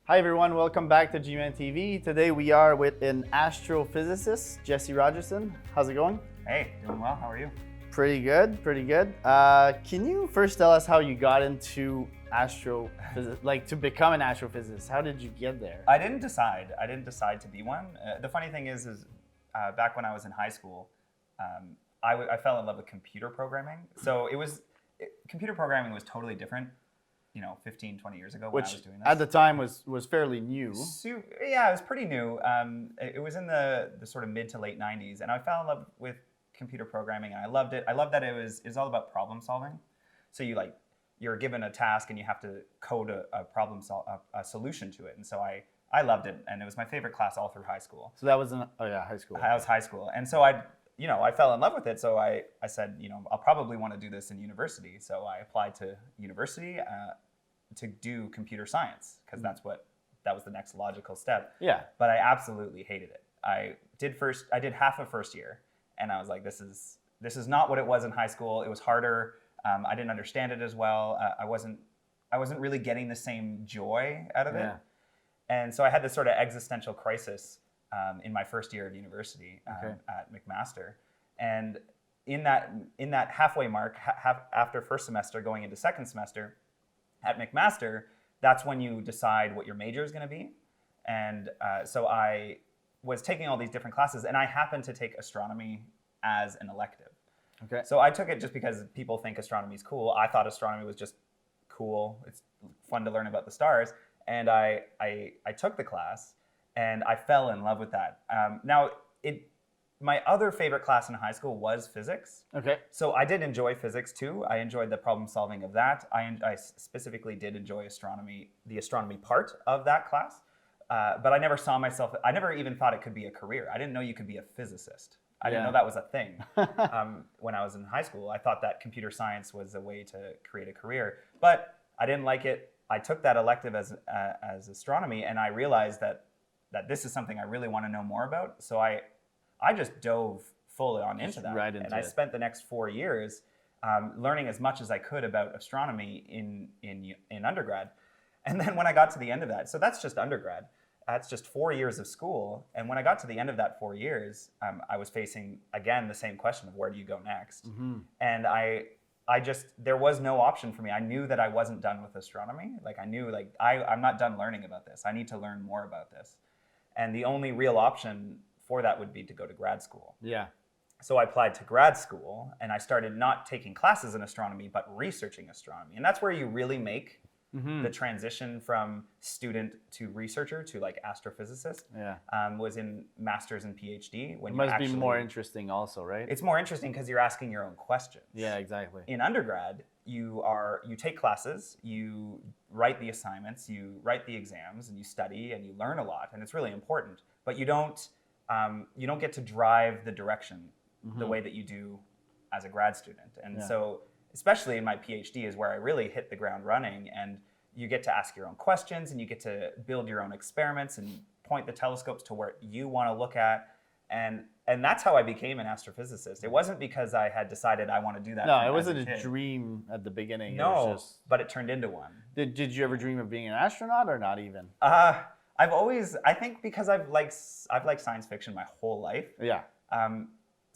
Hi everyone, welcome back to jeemanTV. Today we are with an astrophysicist, Jesse Rogerson. How's it going? Hey, doing well. How are you? Pretty good, pretty good. Can you first tell us how you got into astrophysics, like to become an astrophysicist? How did you get there? I didn't decide. To be one. The funny thing is back when I was in high school, I fell in love with computer programming. So computer programming was totally different, 15, 20 years ago when I was doing this. At the time was fairly new. Yeah, it was pretty new. It was in the sort of mid to late 90s, and I fell in love with computer programming, and I loved it. I loved that it was all about problem solving. So you're given a task, and you have to code a solution to it. And so I loved it, and it was my favorite class all through high school. So that was high school. I was high school, and so I fell in love with it. So I said, I'll probably want to do this in university. So I applied to university to do computer science because that was the next logical step. Yeah. But I absolutely hated it. I did half of first year, and I was like, this is not what it was in high school. It was harder. I didn't understand it as well. I wasn't really getting the same joy out of it. Yeah. And so I had this sort of existential crisis in my first year of university at McMaster. And in that halfway mark, after first semester going into second semester at McMaster, that's when you decide what your major is going to be. And so I was taking all these different classes, and I happened to take astronomy as an elective. Okay. So I took it just because people think astronomy is cool. I thought astronomy was just cool. It's fun to learn about the stars. And I took the class, and I fell in love with that. My other favorite class in high school was physics. Okay. So I did enjoy physics too. I enjoyed the problem solving of that. I specifically did enjoy astronomy, the astronomy part of that class. But I never saw myself, I never even thought it could be a career. I didn't know you could be a physicist. I didn't know that was a thing. When I was in high school, I thought that computer science was a way to create a career. But I didn't like it. I took that elective as astronomy, and I realized that this is something I really want to know more about. So I just dove fully on into that. Right into and I spent the next 4 years learning as much as I could about astronomy in undergrad. And then when I got to the end of that, so that's just undergrad. That's just 4 years of school. And when I got to the end of that 4 years, I was facing, again, the same question of where do you go next? Mm-hmm. And there was no option for me. I knew that I wasn't done with astronomy. I knew I'm not done learning about this. I need to learn more about this. And the only real option for that would be to go to grad school. Yeah. So I applied to grad school, and I started not taking classes in astronomy, but researching astronomy. And that's where you really make the transition from student to researcher to astrophysicist. Yeah. Was in master's and PhD. It must be more interesting also, right? It's more interesting because you're asking your own questions. Yeah, exactly. In undergrad, you take classes, you write the assignments, you write the exams, and you study and you learn a lot, and it's really important. But you don't get to drive the direction the way that you do as a grad student. And so, especially in my PhD, is where I really hit the ground running, and you get to ask your own questions, and you get to build your own experiments and point the telescopes to where you want to look at. And that's how I became an astrophysicist. It wasn't because I had decided I want to do that. No, it wasn't a dream at the beginning. No, but it turned into one. Did you ever dream of being an astronaut, or not even? I think because I've liked science fiction my whole life. Yeah.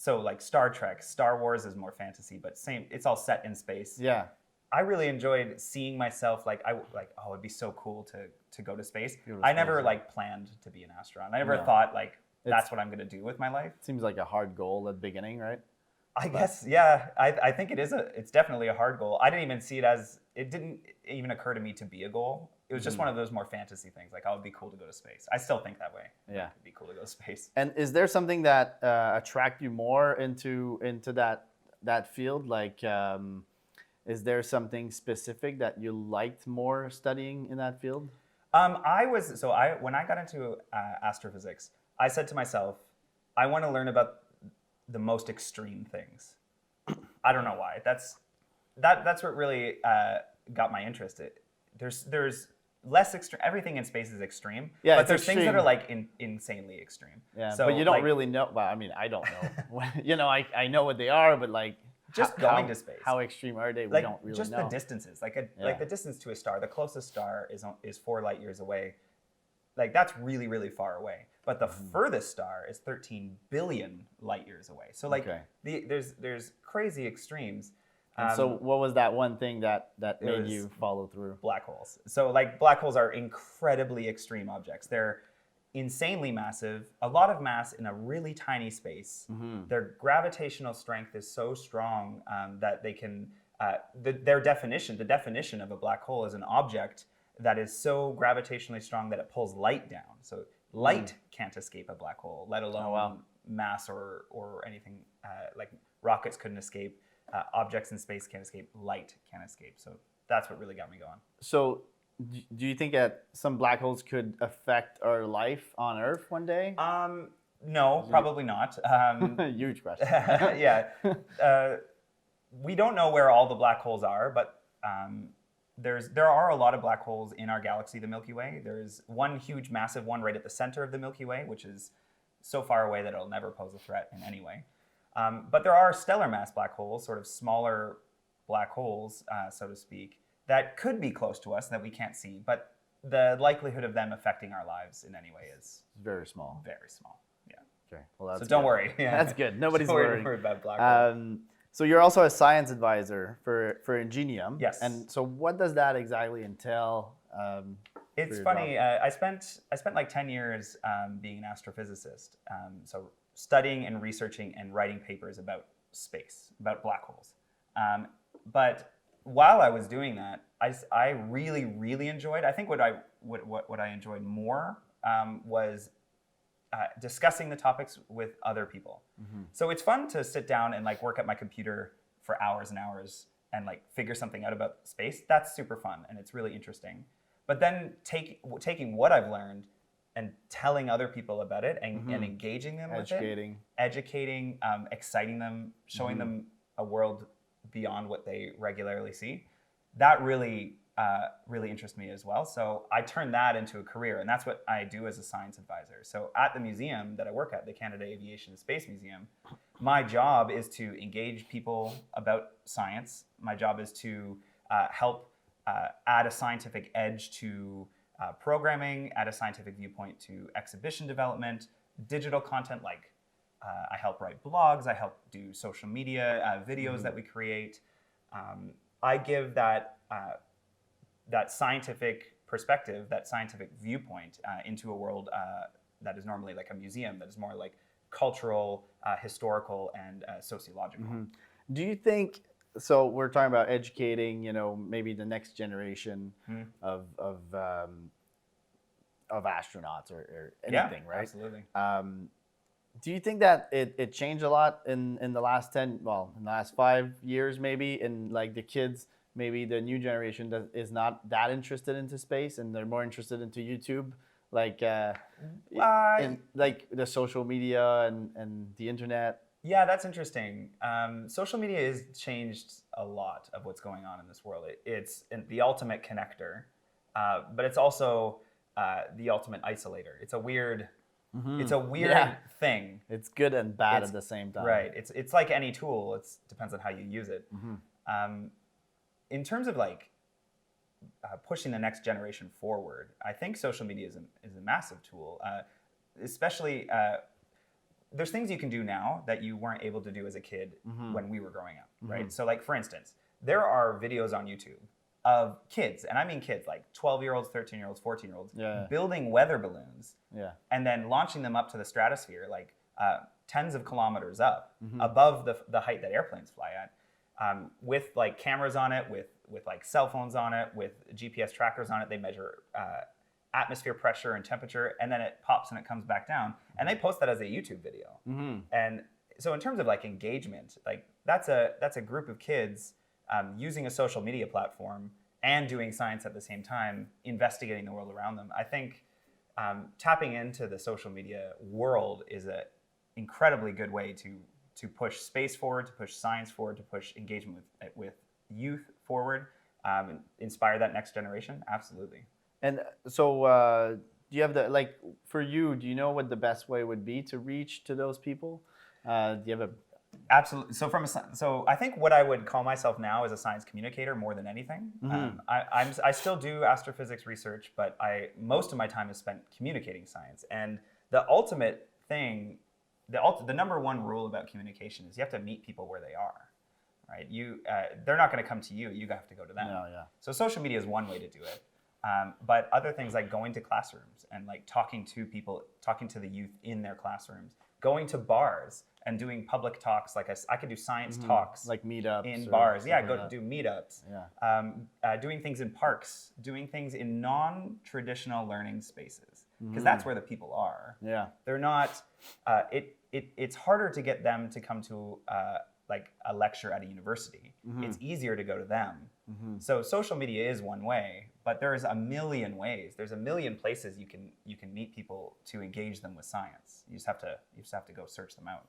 So Star Trek, Star Wars is more fantasy, but it's all set in space. Yeah. I really enjoyed seeing myself it'd be so cool to go to space. I never planned to be an astronaut. I never thought that's what I'm going to do with my life. Seems like a hard goal at the beginning, right? I guess, yeah. I think it's definitely a hard goal. I didn't even see it didn't even occur to me to be a goal. It was just one of those more fantasy things, it would be cool to go to space. I still think that way. Yeah. It'd be cool to go to space. And is there something that attract you more into that field? Is there something specific that you liked more studying in that field? When I got into astrophysics, I said to myself, I want to learn about the most extreme things. I don't know why. That's what really got my interest. There's less extreme. Everything in space is extreme. Yeah, but there's extreme things that are insanely extreme. Yeah, so, but you don't really know. Well, I mean, I don't know. I know what they are, but just going to space. How extreme are they? We don't really just know. The distances. The distance to a star. The closest star is 4 light years away. like that's really, really far away. But the furthest star is 13 billion light years away. So like Okay. there's crazy extremes. And so what was that one thing that made was you follow through? Black holes. So like black holes are incredibly extreme objects. They're insanely massive, a lot of mass in a really tiny space. Their gravitational strength is so strong that they can, the definition of a black hole is an object that is so gravitationally strong that it pulls light down. So light can't escape a black hole, let alone mass or anything like rockets couldn't escape. Objects in space can't escape. Light can't escape. So that's what really got me going. So do you think that some black holes could affect our life on Earth one day? No, probably not. Huge question. Yeah. We don't know where all the black holes are, but there are a lot of black holes in our galaxy, the Milky Way. There's one huge, massive one right at the center of the Milky Way, which is so far away that it'll never pose a threat in any way. But there are stellar mass black holes, sort of smaller black holes, so to speak, that could be close to us that we can't see. But the likelihood of them affecting our lives in any way is very small. Very small. Yeah. Okay. Well, that's so don't good. worry. Yeah. That's good. Nobody's don't worried about black holes. So you're also a science advisor for Ingenium. Yes. And so what does that exactly entail? It's funny. I spent like 10 years being an astrophysicist. So studying and researching and writing papers about space, about black holes. But while I was doing that, I really, really enjoyed. I think what I enjoyed more was discussing the topics with other people. So it's fun to sit down and like work at my computer for hours and hours and like figure something out about space. That's super fun and it's really interesting. But then taking what I've learned and telling other people about it and engaging them with it, educating, exciting them, showing them a world beyond what they regularly see, that really interests me as well. So I turned that into a career, and that's what I do as a science advisor. So at the museum that I work at, the Canada Aviation and Space Museum, my job is to engage people about science. My job is to help add a scientific edge to programming, add a scientific viewpoint to exhibition development, digital content like I help write blogs, I help do social media videos that we create. I give that scientific perspective, that scientific viewpoint into a world that is normally like a museum, that is more like cultural, historical, and sociological. Do you think, so we're talking about educating, maybe the next generation of astronauts or anything, right? Absolutely. Do you think that it changed a lot in the last in the last 5 years maybe, in like the kids, maybe the new generation is not that interested into space and they're more interested into YouTube, like like the social media and the internet? Yeah, that's interesting. Social media has changed a lot of what's going on in this world. It's the ultimate connector, but it's also the ultimate isolator. It's a weird, thing. It's good and bad at the same time. Right. It's like any tool. It depends on how you use it. In terms of like pushing the next generation forward, I think social media is a massive tool, especially. There's things you can do now that you weren't able to do as a kid when we were growing up, right? So like, for instance, there are videos on YouTube of kids, and I mean kids, like 12-year-olds, 13-year-olds, 14-year-olds, building weather balloons and then launching them up to the stratosphere, like tens of kilometers up above the height that airplanes fly at, with like cameras on it, with like cell phones on it, with GPS trackers on it. They measure atmosphere pressure and temperature, and then it pops and it comes back down, and they post that as a YouTube video. And so in terms of like engagement, like that's a group of kids using a social media platform and doing science at the same time, investigating the world around them. I think tapping into the social media world is an incredibly good way to push space forward, to push science forward, to push engagement with youth forward, inspire that next generation. Absolutely. And so do you have for you, do you know what the best way would be to reach to those people? Do you have Absolutely. So so I think what I would call myself now is a science communicator more than anything. I still do astrophysics research, but most of my time is spent communicating science. And the ultimate thing, the number one rule about communication is you have to meet people where they are, right? They're not going to come to you. You have to go to them. No, yeah. So social media is one way to do it. But other things like going to classrooms and like talking to people, talking to the youth in their classrooms, going to bars and doing public talks. Like I could do science talks Like meetups in or bars. stuff Yeah, like go that. do meetups. Yeah. Doing things in parks, doing things in non-traditional learning spaces, because that's where the people are. Yeah. They're not. It's harder to get them to come to like a lecture at a university. It's easier to go to them. So social media is one way, but there's a million ways. There's a million places you can meet people to engage them with science. You just have to go search them out.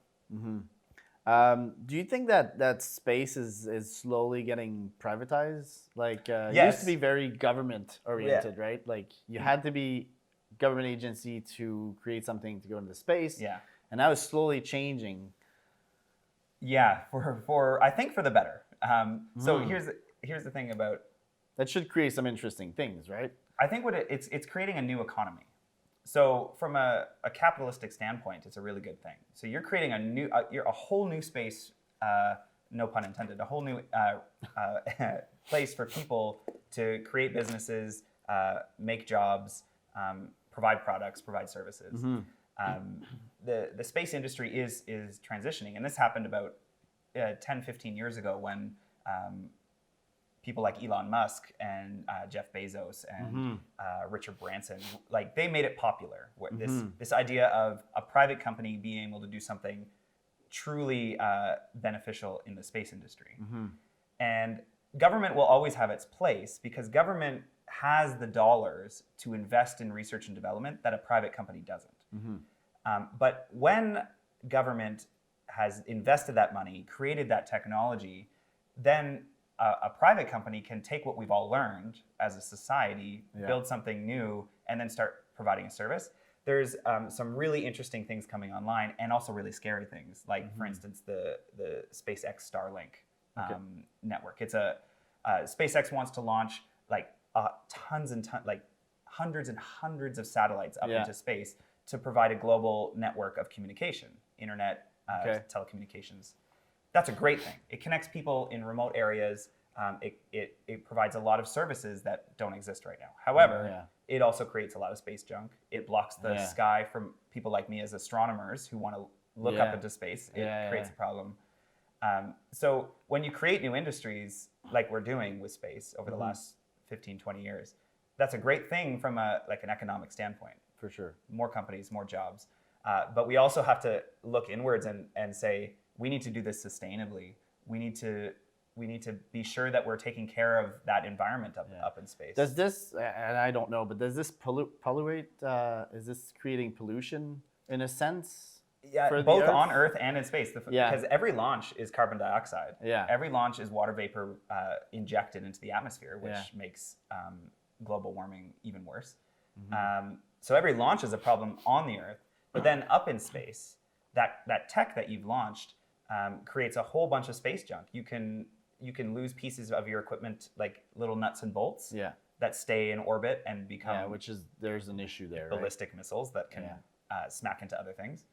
Do you think that space is slowly getting privatized? Like it used Yes. to be very government oriented, right? Like you had to be government agency to create something to go into space. Yeah. And now it's slowly changing. Yeah, for I think for the better. So here's the thing about. That should create some interesting things, right? I think it's creating a new economy. So from a capitalistic standpoint, it's a really good thing. So you're creating a whole new space, no pun intended, a whole new place for people to create businesses, make jobs, provide products, provide services. The space industry is transitioning, and this happened about 10, 15 years ago when people like Elon Musk and Jeff Bezos and Richard Branson, like they made it popular. This idea of a private company being able to do something truly beneficial in the space industry. And government will always have its place because government has the dollars to invest in research and development that a private company doesn't. But when government has invested that money, created that technology, then a private company can take what we've all learned as a society, build something new, and then start providing a service. There's some really interesting things coming online and also really scary things. Like, for instance, the SpaceX Starlink network. It's SpaceX wants to launch like tons and tons, like hundreds and hundreds of satellites up into space to provide a global network of communication, internet, telecommunications. That's a great thing. It connects people in remote areas. It provides a lot of services that don't exist right now. However, it also creates a lot of space junk. It blocks the sky from people like me as astronomers who want to look up into space. It creates a problem. So when you create new industries like we're doing with space over the last 15, 20 years, that's a great thing from an economic standpoint. For sure. More companies, more jobs. But we also have to look inwards and say, we need to do this sustainably. We need to be sure that we're taking care of that environment up in space. Does this, and I don't know, but does this pollute? Is this creating pollution in a sense? Yeah, for both the Earth? On Earth and in space. Because every launch is carbon dioxide. Yeah. Every launch is water vapor injected into the atmosphere, which makes global warming even worse. So every launch is a problem on the Earth. But then up in space, that tech that you've launched creates a whole bunch of space junk. You can lose pieces of your equipment, like little nuts and bolts, that stay in orbit and become there's an issue there. Ballistic missiles that can smack into other things,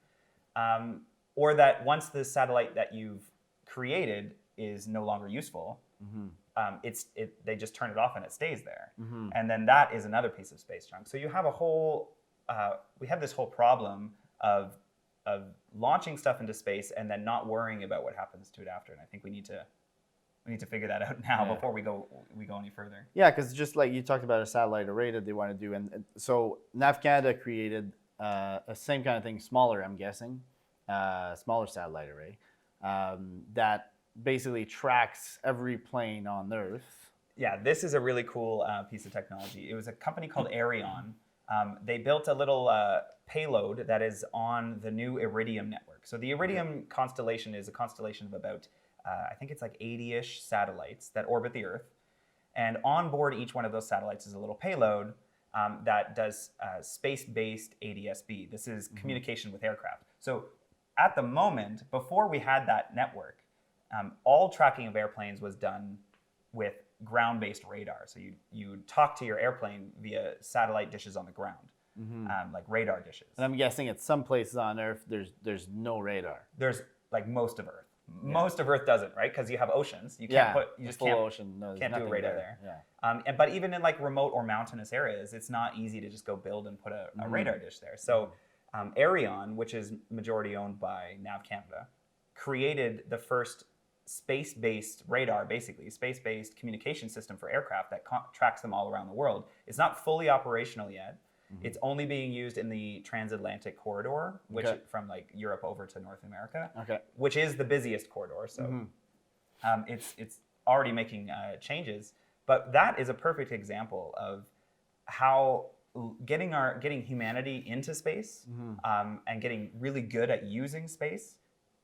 or that once the satellite that you've created is no longer useful, they just turn it off and it stays there, and then that is another piece of space junk. So you have we have this whole problem of launching stuff into space and then not worrying about what happens to it after. And I think we need to figure that out now before we go any further. Yeah, because just like you talked about a satellite array that they want to do, and so NAV Canada created a same kind of thing, smaller, I'm guessing, smaller satellite array that basically tracks every plane on Earth. Yeah, this is a really cool piece of technology. It was a company called Arion. They built a little payload that is on the new Iridium network. So the Iridium constellation is a constellation of about, I think it's like 80-ish satellites that orbit the Earth. And on board each one of those satellites is a little payload that does space-based ADS-B. This is communication with aircraft. So at the moment, before we had that network, all tracking of airplanes was done with ground-based radar. So you talk to your airplane via satellite dishes on the ground, like radar dishes. And I'm guessing at some places on Earth, there's no radar. There's like most of Earth. Most of Earth doesn't, right? Because you have oceans. You can't you just full can't, ocean. No, can't do a radar there. Yeah. But even in like remote or mountainous areas, it's not easy to just go build and put a radar dish there. So Arion, which is majority owned by Nav Canada, created the first space-based radar, basically space-based communication system for aircraft that tracks them all around the world. It's not fully operational yet. It's only being used in the transatlantic corridor, which from like Europe over to North America, which is the busiest corridor. So it's already making changes. But that is a perfect example of how getting humanity into space and getting really good at using space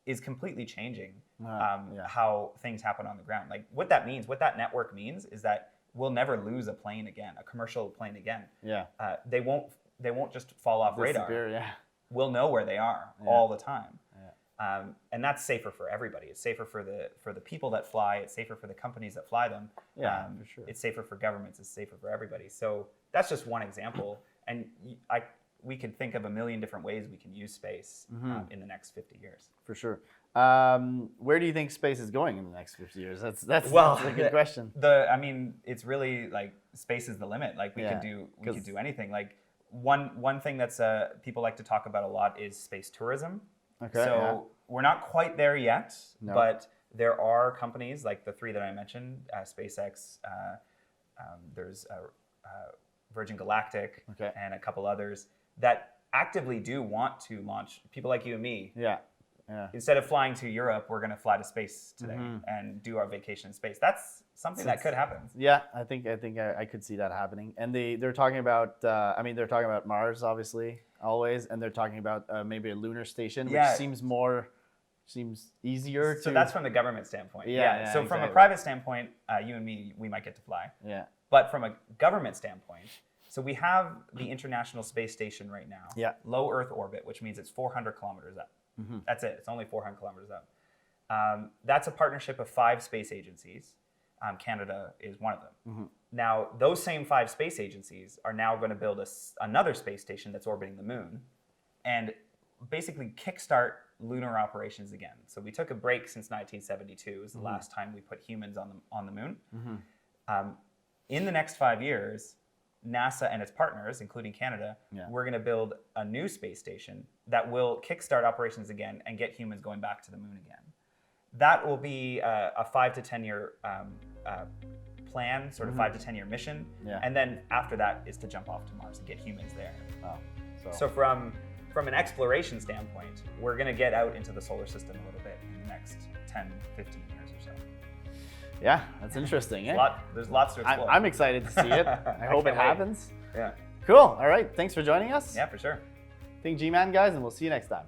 is completely changing how things happen on the ground. Like what that means, what that network means, is that we'll never lose a plane again, a commercial plane again. Yeah. They won't just fall off radar. Yeah. We'll know where they are all the time. Yeah. And that's safer for everybody. It's safer for the people that fly. It's safer for the companies that fly them. Yeah, for sure. It's safer for governments. It's safer for everybody. So that's just one example. And we could think of a million different ways we can use space in the next 50 years. For sure. Where do you think space is going in the next 50 years? That's a good question. I mean, it's really like space is the limit. Like we could do anything. Like one thing that's people like to talk about a lot is space tourism. Okay. So we're not quite there yet, but there are companies like the three that I mentioned, SpaceX, there's Virgin Galactic, and a couple others that actively do want to launch people like you and me. Yeah. Instead of flying to Europe, we're going to fly to space today and do our vacation in space. That's something that could happen. Yeah, I think I could see that happening. And they're talking about, they're talking about Mars, obviously, always, and they're talking about maybe a lunar station, which seems easier. So that's from the government standpoint. Yeah. So from a private standpoint, you and me, we might get to fly. Yeah. But from a government standpoint, so we have the International Space Station right now. Yeah. Low Earth orbit, which means it's 400 kilometers up. That's it. It's only 400 kilometers up. That's a partnership of 5 space agencies. Canada is one of them. Now, those same 5 space agencies are now going to build another space station that's orbiting the moon and basically kickstart lunar operations again. So we took a break since 1972. It was the last time we put humans on the moon. In the next 5 years, NASA and its partners, including Canada, we're going to build a new space station that will kickstart operations again and get humans going back to the moon again. That will be a 5 to 10 year plan, sort of 5 to 10 year mission. And then after that is to jump off to Mars and get humans there. Wow. So from an exploration standpoint, we're going to get out into the solar system a little bit in the next 10, 15 years or so. Yeah, that's interesting. There's lots to explore. I'm excited to see it. I hope it happens. Yeah. Cool. All right. Thanks for joining us. Yeah, for sure. Think G-Man, guys, and we'll see you next time.